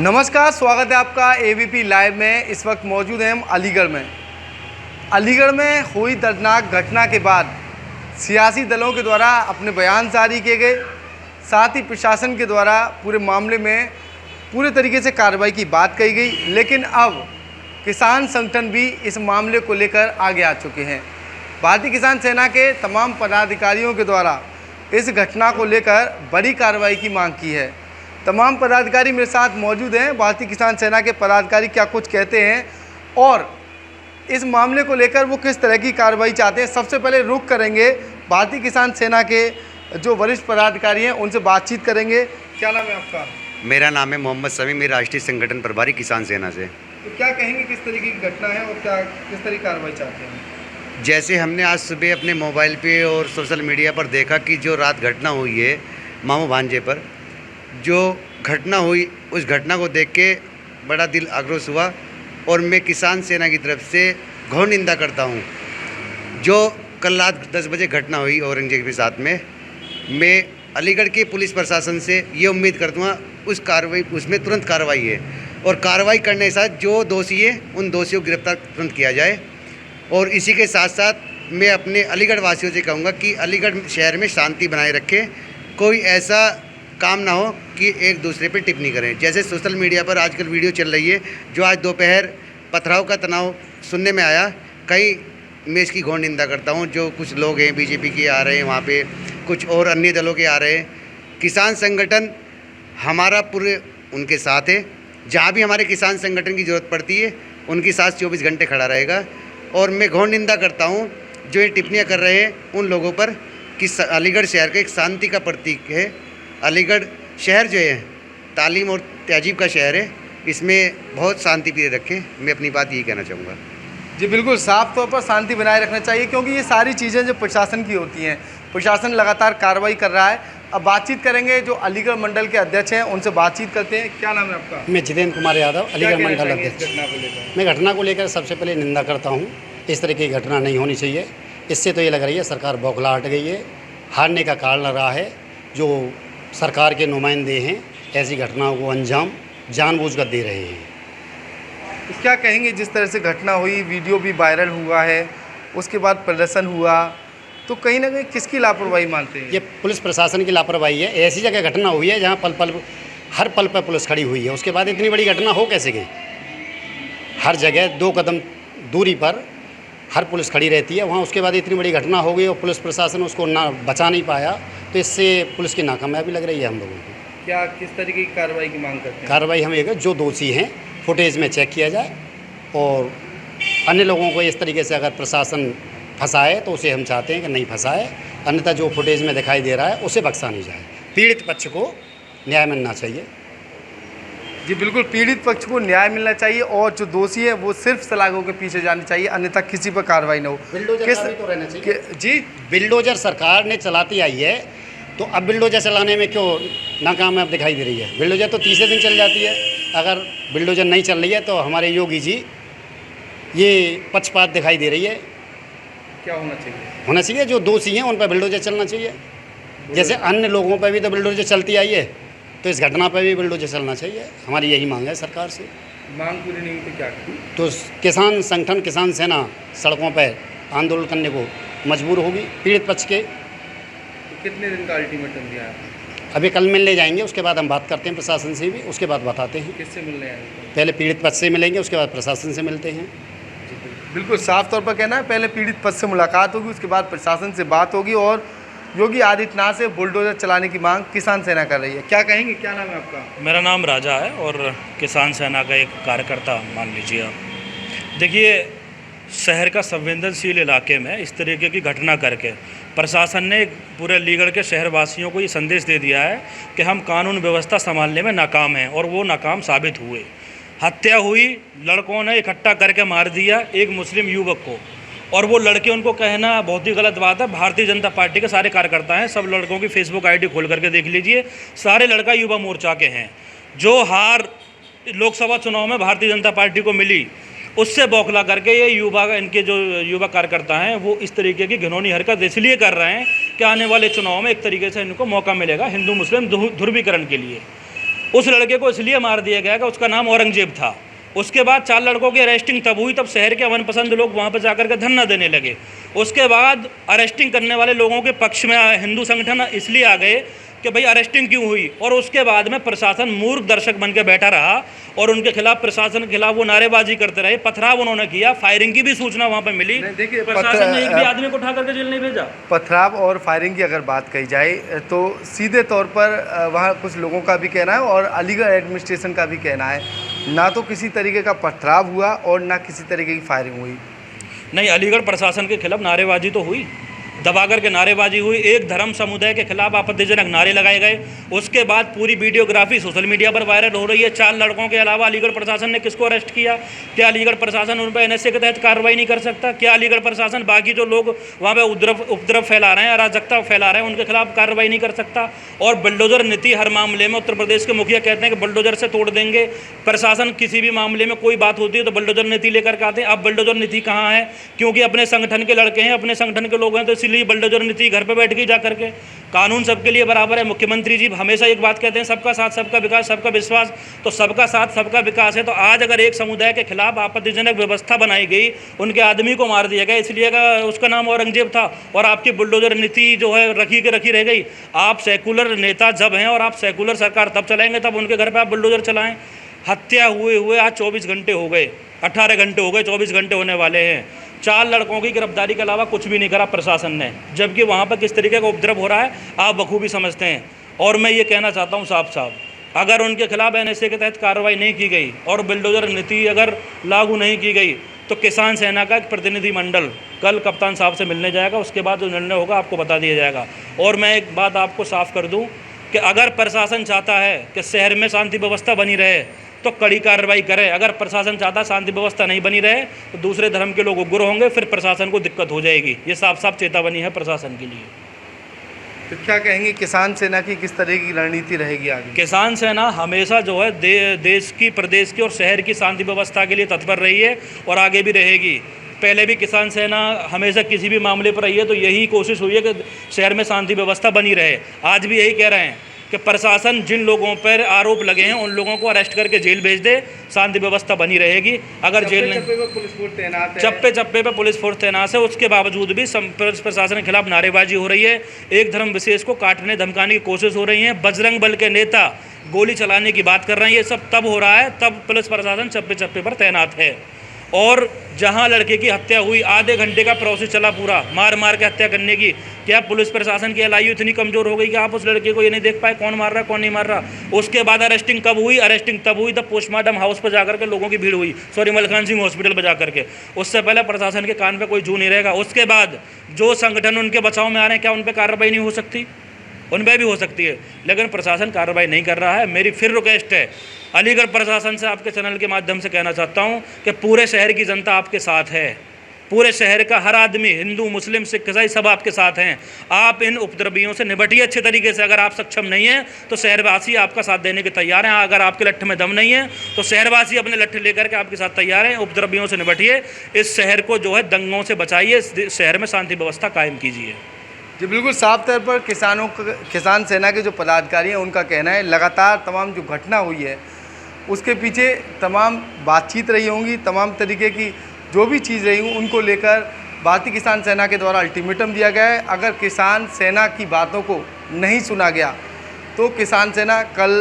नमस्कार, स्वागत है आपका एबीपी लाइव में। इस वक्त मौजूद हैं हम अलीगढ़ में। अलीगढ़ में हुई दर्दनाक घटना के बाद सियासी दलों के द्वारा अपने बयान जारी किए गए, साथ ही प्रशासन के द्वारा पूरे मामले में पूरे तरीके से कार्रवाई की बात कही गई। लेकिन अब किसान संगठन भी इस मामले को लेकर आगे आ चुके हैं। भारतीय किसान सेना के तमाम पदाधिकारियों के द्वारा इस घटना को लेकर बड़ी कार्रवाई की मांग की है। तमाम पदाधिकारी मेरे साथ मौजूद हैं। भारतीय किसान सेना के पदाधिकारी क्या कुछ कहते हैं और इस मामले को लेकर वो किस तरह की कार्रवाई चाहते हैं, सबसे पहले रुख करेंगे भारतीय किसान सेना के जो वरिष्ठ पदाधिकारी हैं, उनसे बातचीत करेंगे। क्या नाम है आपका? मेरा नाम है मोहम्मद समी, मैं राष्ट्रीय संगठन प्रभारी किसान सेना से। तो क्या कहेंगे, किस तरीके की घटना है और क्या किस तरह की कार्रवाई चाहते हैं? जैसे हमने आज सुबह अपने मोबाइल पे और सोशल मीडिया पर देखा कि जो रात घटना हुई है मामू भांजे पर, जो घटना हुई उस घटना को देख के बड़ा दिल आक्रोश हुआ और मैं किसान सेना की तरफ से घोर निंदा करता हूं। जो कल रात 10 बजे घटना हुई औरंगजेब के साथ में, मैं अलीगढ़ के पुलिस प्रशासन से ये उम्मीद करता हूँ उसमें तुरंत कार्रवाई है और कार्रवाई करने के साथ जो दोषी है उन दोषियों को गिरफ्तार तुरंत किया जाए। और इसी के साथ साथ मैं अपने अलीगढ़ वासियों से कहूँगा कि अलीगढ़ शहर में शांति बनाए रखें, कोई ऐसा काम ना हो कि एक दूसरे पे टिप्पणी करें। जैसे सोशल मीडिया पर आजकल वीडियो चल रही है, जो आज दोपहर पथराव का तनाव सुनने में आया, कहीं मैं इसकी घोर निंदा करता हूं। जो कुछ लोग हैं बीजेपी के आ रहे हैं वहाँ पे, कुछ और अन्य दलों के आ रहे हैं। किसान संगठन हमारा पूरे उनके साथ है। जहाँ भी हमारे किसान संगठन की ज़रूरत पड़ती है उनके साथ 24 घंटे खड़ा रहेगा। और मैं घोर निंदा करता हूँ जो ये टिप्पणियाँ कर रहे हैं उन लोगों पर कि अलीगढ़ शहर का एक शांति का प्रतीक है। अलीगढ़ शहर जो है तालीम और तहजीब का शहर है, इसमें बहुत शांति प्रिय रखें। मैं अपनी बात यही कहना चाहूँगा। जी बिल्कुल, साफ तौर पर शांति बनाए रखना चाहिए, क्योंकि ये सारी चीज़ें जो प्रशासन की होती हैं, प्रशासन लगातार कार्रवाई कर रहा है। अब बातचीत करेंगे जो अलीगढ़ मंडल के अध्यक्ष हैं, उनसे बातचीत करते हैं। क्या नाम है आपका? मैं जितेंद्र कुमार यादव, अलीगढ़ मंडल अध्यक्ष। मैं घटना को लेकर सबसे पहले निंदा करता हूँ। इस तरह की घटना नहीं होनी चाहिए। इससे तो ये लग रही है सरकार बौखला हट गई है, हारने का कारण लग रहा है। जो सरकार के नुमाइंदे हैं ऐसी घटनाओं को अंजाम जानबूझकर दे रहे हैं। तो क्या कहेंगे, जिस तरह से घटना हुई, वीडियो भी वायरल हुआ है, उसके बाद प्रदर्शन हुआ, तो कहीं ना कहीं किसकी लापरवाही मानते हैं? ये पुलिस प्रशासन की लापरवाही है। ऐसी जगह घटना हुई है जहाँ हर पल पर पुलिस खड़ी हुई है, उसके बाद इतनी बड़ी घटना हो कैसे गई? हर जगह 2 कदम दूरी पर हर पुलिस खड़ी रहती है, वहाँ उसके बाद इतनी बड़ी घटना हो गई और पुलिस प्रशासन उसको ना बचा नहीं पाया, तो इससे पुलिस की नाकामयाबी लग रही है हम लोगों को। क्या किस तरीके की कार्रवाई की मांग करते हैं? कार्रवाई हम एक जो दोषी हैं फुटेज में चेक किया जाए और अन्य लोगों को इस तरीके से अगर प्रशासन फंसाए तो उसे हम चाहते हैं कि नहीं फंसाए, अन्यथा जो फुटेज में दिखाई दे रहा है उसे बख्शा नहीं जाए। पीड़ित पक्ष को न्याय मिलना चाहिए। जी बिल्कुल, पीड़ित पक्ष को न्याय मिलना चाहिए और जो दोषी है वो सिर्फ सलाखों के पीछे जाने चाहिए, अन्यथा किसी पर कार्रवाई न हो। बिल्डोजर तो रहना चाहिए। जी बिल्डोजर सरकार ने चलाती आई है, तो अब बिल्डोजर चलाने में क्यों नाकामयाब दिखाई दे रही है? बिल्डोजर तो तीसरे दिन चल जाती है। अगर बिल्डोजर नहीं चल रही है तो हमारे योगी जी ये पक्षपात दिखाई दे रही है। क्या होना चाहिए? होना चाहिए जो दोषी हैं उन पर बिल्डोजर चलना चाहिए। जैसे अन्य लोगों पर भी तो बिल्डोजर चलती आई है, तो इस घटना पर भी बिल्डोजर चलना चाहिए। हमारी यही मांग है सरकार से। मांग पूरी नहीं हुई तो क्या करें? तो किसान संगठन किसान सेना सड़कों पर आंदोलन करने को मजबूर होगी पीड़ित पक्ष के। कितने दिन का अल्टीमेटम दिया है? अभी कल मिलने जाएंगे, उसके बाद हम बात करते हैं प्रशासन से भी, उसके बाद बताते हैं। किससे मिलने आए? पहले पीड़ित पक्ष से मिलेंगे, उसके बाद प्रशासन से मिलते हैं। बिल्कुल साफ तौर पर कहना है, पहले पीड़ित पक्ष से मुलाकात होगी, उसके बाद प्रशासन से बात होगी और योगी आदित्यनाथ से बुलडोजर चलाने की मांग किसान सेना कर रही है। क्या कहेंगे, क्या नाम है आपका? मेरा नाम राजा है और किसान सेना का एक कार्यकर्ता मान लीजिए आप। देखिए, शहर का संवेदनशील इलाके में इस तरीके की घटना करके प्रशासन ने पूरे अलीगढ़ के शहरवासियों को ये संदेश दे दिया है कि हम कानून व्यवस्था संभालने में नाकाम हैं, और वो नाकाम साबित हुए। हत्या हुई, लड़कों ने इकट्ठा करके मार दिया एक मुस्लिम युवक को, और वो लड़के, उनको कहना बहुत ही गलत बात है। भारतीय जनता पार्टी के सारे कार्यकर्ता हैं, सब लड़कों की फेसबुक आईडी खोल करके देख लीजिए, सारे लड़का युवा मोर्चा के हैं। जो हार लोकसभा चुनाव में भारतीय जनता पार्टी को मिली, उससे बौखला करके ये युवा, इनके जो युवा कार्यकर्ता हैं, वो इस तरीके की घिनौनी हरकत इसलिए कर रहे हैं कि आने वाले चुनाव में एक तरीके से इनको मौका मिलेगा हिंदू मुस्लिम ध्रुवीकरण के लिए। उस लड़के को इसलिए मार दिया गया कि उसका नाम औरंगजेब था। उसके बाद 4 लड़कों की अरेस्टिंग तब हुई, तब शहर के अमन पसंद लोग वहाँ पर जाकर के धरना देने लगे। उसके बाद अरेस्टिंग करने वाले लोगों के पक्ष में हिंदू संगठन इसलिए आ गए कि भाई अरेस्टिंग क्यों हुई, और उसके बाद में प्रशासन मूर्ख दर्शक बन के बैठा रहा और उनके खिलाफ, प्रशासन के खिलाफ वो नारेबाजी करते रहे, पथराव उन्होंने किया, फायरिंग की भी सूचना वहाँ पर मिली। देखिए, प्रशासन ने एक भी आदमी को उठा करके जेल नहीं भेजा। पथराव और फायरिंग की अगर बात कही जाए तो सीधे तौर पर वहाँ कुछ लोगों का भी कहना है और अलीगढ़ एडमिनिस्ट्रेशन का भी कहना है, ना तो किसी तरीके का पथराव हुआ और ना किसी तरीके की फायरिंग हुई। नहीं, अलीगढ़ प्रशासन के खिलाफ नारेबाजी तो हुई, दबा करके नारेबाजी हुई, एक धर्म समुदाय के खिलाफ आपत्तिजनक नारे लगाए गए। उसके बाद पूरी वीडियोग्राफी सोशल मीडिया पर वायरल हो रही है। 4 लड़कों के अलावा अलीगढ़ प्रशासन ने किसको अरेस्ट किया? क्या अलीगढ़ प्रशासन उन पर NSA के तहत कार्रवाई नहीं कर सकता? क्या अलीगढ़ प्रशासन बाकी जो लोग वहाँ पर उपद्रव फैला रहे हैं, अराजकता फैला रहे हैं, उनके खिलाफ कार्रवाई नहीं कर सकता? और बुलडोजर नीति हर मामले में उत्तर प्रदेश के मुखिया कहते हैं कि बुलडोजर से तोड़ देंगे। प्रशासन किसी भी मामले में कोई बात होती है तो बुलडोजर नीति लेकर के आते हैं। अब बुलडोजर नीति कहाँ है? क्योंकि अपने संगठन के लड़के हैं, अपने संगठन के लोग हैं, तो इसलिए बुलडोजर नीति घर पे बैठ के जा करके। कानून सबके लिए बराबर है। मुख्यमंत्री जी हमेशा एक बात कहते हैं, सबका साथ सबका विकास सबका विश्वास। तो सबका साथ सबका विकास है। तो आज अगर एक समुदाय के खिलाफ आपत्तिजनक व्यवस्था बनाई गई, उनके आदमी को मार दिया गया इसलिए उसका नाम औरंगजेब था, और आपकी बुलडोजर नीति जो है रखी के रखी रह गई। आप सेकुलर नेता जब हैं और आप सेकुलर सरकार तब चलाएंगे तब उनके घर पर आप बुलडोजर चलाएं। हत्या हुए आज 24 घंटे हो गए, 18 घंटे हो गए, 24 घंटे होने वाले हैं। 4 लड़कों की गिरफ्तारी के अलावा कुछ भी नहीं करा प्रशासन ने, जबकि वहाँ पर किस तरीके का उपद्रव हो रहा है आप बखूबी समझते हैं। और मैं ये कहना चाहता हूँ साफ साफ, अगर उनके खिलाफ NSA के तहत कार्रवाई नहीं की गई और बुलडोजर नीति अगर लागू नहीं की गई तो किसान सेना का एक प्रतिनिधिमंडल कल कप्तान साहब से मिलने जाएगा। उसके बाद जो निर्णय होगा आपको बता दिया जाएगा। और मैं एक बात आपको साफ कर दूँ कि अगर प्रशासन चाहता है कि शहर में शांति व्यवस्था बनी रहे तो कड़ी कार्रवाई करे। अगर प्रशासन चाहता शांति व्यवस्था नहीं बनी रहे तो दूसरे धर्म के लोग उग्र होंगे, फिर प्रशासन को दिक्कत हो जाएगी। ये साफ साफ चेतावनी है प्रशासन के लिए। तो क्या कहेंगे किसान सेना की किस तरह की रणनीति रहेगी आगे? किसान सेना हमेशा जो है देश की, प्रदेश की और शहर की शांति व्यवस्था के लिए तत्पर रही है और आगे भी रहेगी। पहले भी किसान सेना हमेशा किसी भी मामले पर रही है तो यही कोशिश हुई है कि शहर में शांति व्यवस्था बनी रहे। आज भी यही कह रहे हैं कि प्रशासन जिन लोगों पर आरोप लगे हैं उन लोगों को अरेस्ट करके जेल भेज दे, शांति व्यवस्था बनी रहेगी। अगर जेल नहीं, पुलिस फोर्स तैनात है, चप्पे चप्पे पे पुलिस फोर्स तैनात है, उसके बावजूद भी प्रशासन के खिलाफ नारेबाजी हो रही है। एक धर्म विशेष को काटने धमकाने की कोशिश हो रही है। बजरंग बल के नेता गोली चलाने की बात कर रहे हैं। ये सब तब हो रहा है तब पुलिस प्रशासन चप्पे चप्पे पर तैनात है। और जहां लड़के की हत्या हुई, आधे घंटे का प्रोसेस चला पूरा, मार मार के हत्या करने की। क्या पुलिस प्रशासन की LIU इतनी कमज़ोर हो गई कि आप उस लड़के को ये नहीं देख पाए कौन मार रहा है कौन नहीं मार रहा? उसके बाद अरेस्टिंग कब हुई? अरेस्टिंग तब हुई जब पोस्टमार्टम हाउस पर जाकर के लोगों की भीड़ हुई, मलखान सिंह हॉस्पिटल पर जाकर के। उससे पहले प्रशासन के कान पर कोई जू नहीं रहेगा। उसके बाद जो संगठन उनके बचाव में आ रहे हैं, क्या उन पर कार्रवाई नहीं हो सकती? उन पर भी हो सकती है, लेकिन प्रशासन कार्रवाई नहीं कर रहा है। मेरी फिर रिक्वेस्ट है अलीगढ़ प्रशासन से, आपके चैनल के माध्यम से कहना चाहता हूं कि पूरे शहर की जनता आपके साथ है। पूरे शहर का हर आदमी, हिंदू मुस्लिम सिख ईसाई, सब आपके साथ हैं। आप इन उपद्रवियों से निपटिए अच्छे तरीके से। अगर आप सक्षम नहीं हैं तो शहरवासी आपका साथ देने के तैयार हैं। अगर आपके लट्ठे में दम नहीं है तो शहरवासी अपने लट्ठे लेकर के आपके साथ तैयार हैं। उपद्रवियों से निपटिए, इस शहर को जो है दंगों से बचाइए, शहर में शांति व्यवस्था कायम कीजिए। जी बिल्कुल साफ तौर पर किसान सेना के जो पदाधिकारी हैं उनका कहना है लगातार तमाम जो घटना हुई है उसके पीछे तमाम बातचीत रही होंगी, तमाम तरीके की जो भी चीज़ रही होंगी उनको लेकर भारतीय किसान सेना के द्वारा अल्टीमेटम दिया गया है। अगर किसान सेना की बातों को नहीं सुना गया तो किसान सेना कल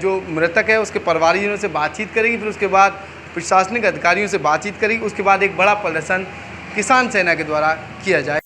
जो मृतक है उसके परिवारजनों से बातचीत करेगी, फिर उसके बाद प्रशासनिक अधिकारियों से बातचीत करेगी, उसके बाद एक बड़ा प्रदर्शन किसान सेना के द्वारा किया जाए।